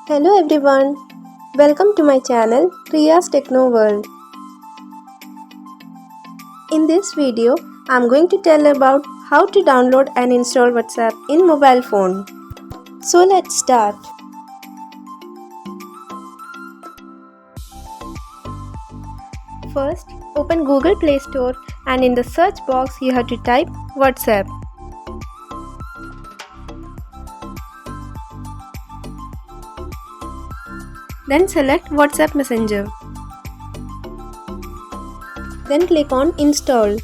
Hello everyone, welcome to my channel Riya's Techno World. In this video, I'm going to tell about how to download and install WhatsApp in mobile phone. So let's start. First, open Google Play Store and in the search box you have to type WhatsApp. Then select WhatsApp Messenger. Then click on Install.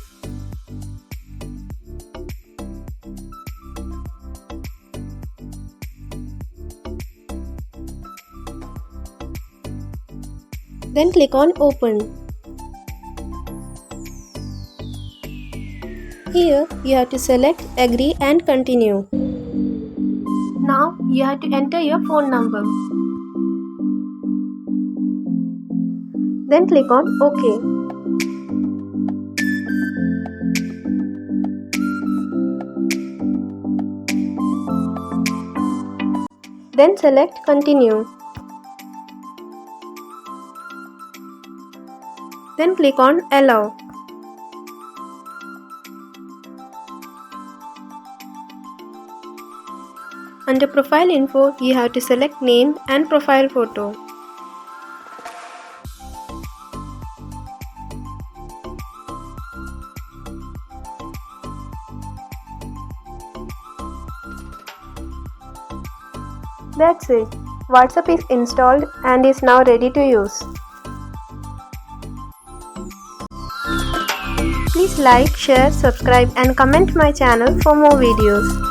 Then click on Open. Here you have to select Agree and Continue. Now you have to enter your phone number. Then click on OK. Then select Continue. Then click on Allow. Under Profile Info, you have to select Name and Profile Photo. That's it. WhatsApp is installed and is now ready to use. Please like, share, subscribe and comment my channel for more videos.